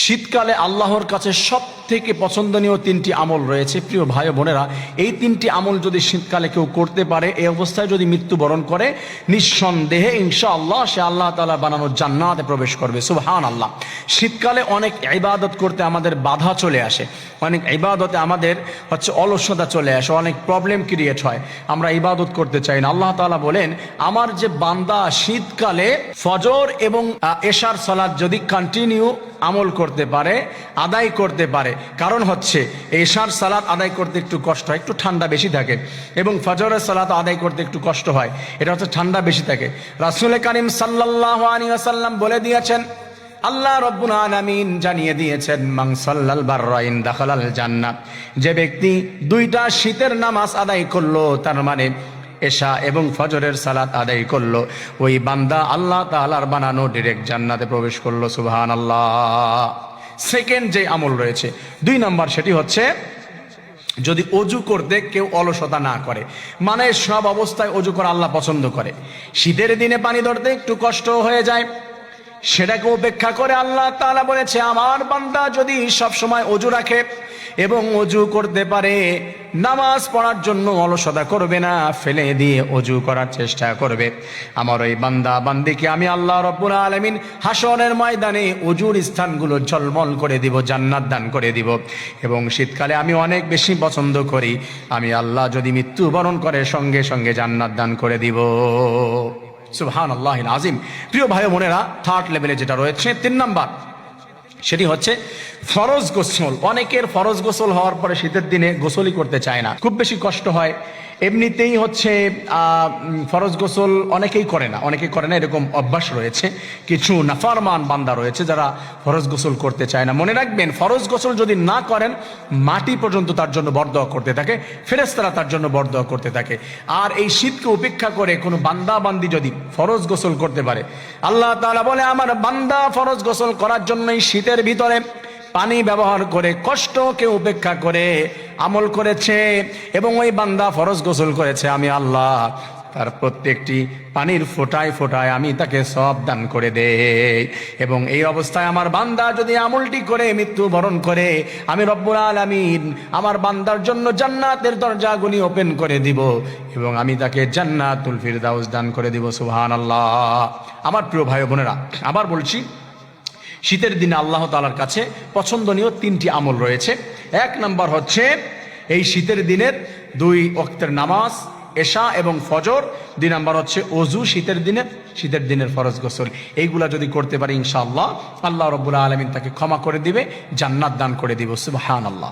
শীতকালে আল্লাহর কাছে সবথেকে পছন্দনীয় তিনটি আমল রয়েছে। প্রিয় ভাই বোনেরা, এই তিনটি আমল যদি শীতকালে কেউ করতে পারে, এই অবস্থায় যদি মৃত্যুবরণ করে, নিঃসন্দেহে ইনশাআল্লাহ সে আল্লাহ তাআলা বানানো জান্নাতে প্রবেশ করবে। সুবহানাল্লাহ। শীতকালে অনেক ইবাদত করতে আমাদের বাধা চলে আসে, অনেক ইবাদতে আমাদের অলসতা চলে আসে, অনেক প্রবলেম ক্রিয়েট হয়, আমরা ইবাদত করতে চাই না। আল্লাহ তাআলা বলেন, আমার যে বান্দা শীতকালে ফজর এবং এশার সালাত যদি কন্টিনিউ আমল করতে পারে, আদায় করতে পারে, কারণ এশার সালাত আদায় করতে একটু কষ্ট হয়, একটু ঠান্ডা বেশি থাকে, এবং ফজরের সালাত আদায় করতে একটু কষ্ট হয়, এটা ঠান্ডা বেশি থাকে। রাসূল কারীম সাল্লাল্লাহু আলাইহি ওয়াসাল্লাম বলে দিয়েছেন, আল্লাহ রাব্বুল আলামিন জানিয়ে দিয়েছেন, মান সাল্লাল বাররাইন দাখালাল জান্নাহ, যে ব্যক্তি দুইটা শীতের নামাজ আদায় করলো, তার মানে এশা এবং ফজরের সালাত আদায় করলো, ওই বান্দা আল্লাহ তাআলার বানানো ডাইরেক্ট জান্নাতে প্রবেশ করলো। সুবহানাল্লাহ। সেকেন্ড যে আমল রয়েছে 2 নম্বর, সেটি যদি অজু করতে কেউ অলসতা না করে, মানে সব অবস্থায় অজু করা আল্লাহ পছন্দ করে। শীতের দিনে পানি ধরতে একটু কষ্ট হয়ে যায়, সেটাকে উপেক্ষা করে আল্লাহ তাআলা বলেছে, আমার বান্দা যদি সব সময় অজু রাখে এবং অজু করতে পারে, নামাজ পড়ার জন্য অলসতা করবে না, ফেলে দিয়ে অজু করার চেষ্টা করবে, আমার ওই বান্দা বান্দিকে আমি আল্লাহ রাব্বুল আলামিন হাসরের ময়দানে অজুর স্থানগুলো ঝলমল করে দিব, জান্নাত দান করে দিব। এবং শীতকালে আমি অনেক বেশি পছন্দ করি, আমি আল্লাহ যদি মৃত্যুবরণ করে সঙ্গে সঙ্গে জান্নাত দান করে দিব। সুবহানাল্লাহিল আযীম। প্রিয় ভাই বোনেরা, থার্ড লেভেলে যেটা রয়েছে 3 নাম্বার, সেটি ফরজ গোসল। অনেকের ফরজ গোসল হওয়ার পরে শীতের দিনে গোসলই করতে চায় না, খুব বেশি কষ্ট হয়। এমনিতেই ফরজ গোসল অনেকেই করে না, এরকম অভ্যাস রয়েছে। কিছু নাফরমান বান্দা রয়েছে যারা ফরজ গোসল করতে চায় না। মনে রাখবেন, ফরজ গোসল যদি না করেন, মাটি পর্যন্ত তার জন্য বরদোয়া করতে থাকে, ফেরেশতারা তার জন্য বরদোয়া করতে থাকে। আর এই শীতকে উপেক্ষা করে কোনো বান্দা বান্দি যদি ফরজ গোসল করতে পারে, আল্লাহ তাআলা বলে, আমার বান্দা ফরজ গোসল করার জন্যই শীতের ভিতরে পানি ব্যবহার করে, কষ্টকে উপেক্ষা করে আমল করেছে, এবং ওই বান্দা ফরজ গোসল করেছে, আমি আল্লাহ তার প্রত্যেকটি পানির ফোঁটায় ফোঁটায় আমি তাকে সওয়াব দান করে দেই। এবং এই অবস্থায় আমার বান্দা যদি আমলটি করে মৃত্যুবরণ করে, আমি রব্বুল আলামিন আমার বান্দার জন্য জান্নাতের দরজাগুলি ওপেন করে দিব, এবং আমি তাকে জান্নাতুল ফিরদাউস দান করে দিব। সুবহানাল্লাহ। আমার প্রিয় ভাই বোনেরা, আবার বলছি, শীতের দিনে আল্লাহ তাআলার কাছে পছন্দনীয় 3টি আমল রয়েছে। 1 নম্বর এই শীতের দিনের 2 ওয়াক্তের নামাজ, এশা এবং ফজর। 2 নম্বর অজু, শীতের দিনের ফরজ গোসল। এইগুলা যদি করতে পারি, ইনশাআল্লাহ আল্লাহ রাব্বুল আলামিন তাকে ক্ষমা করে দিবে, জান্নাত দান করে দিব। সুবহানাল্লাহ।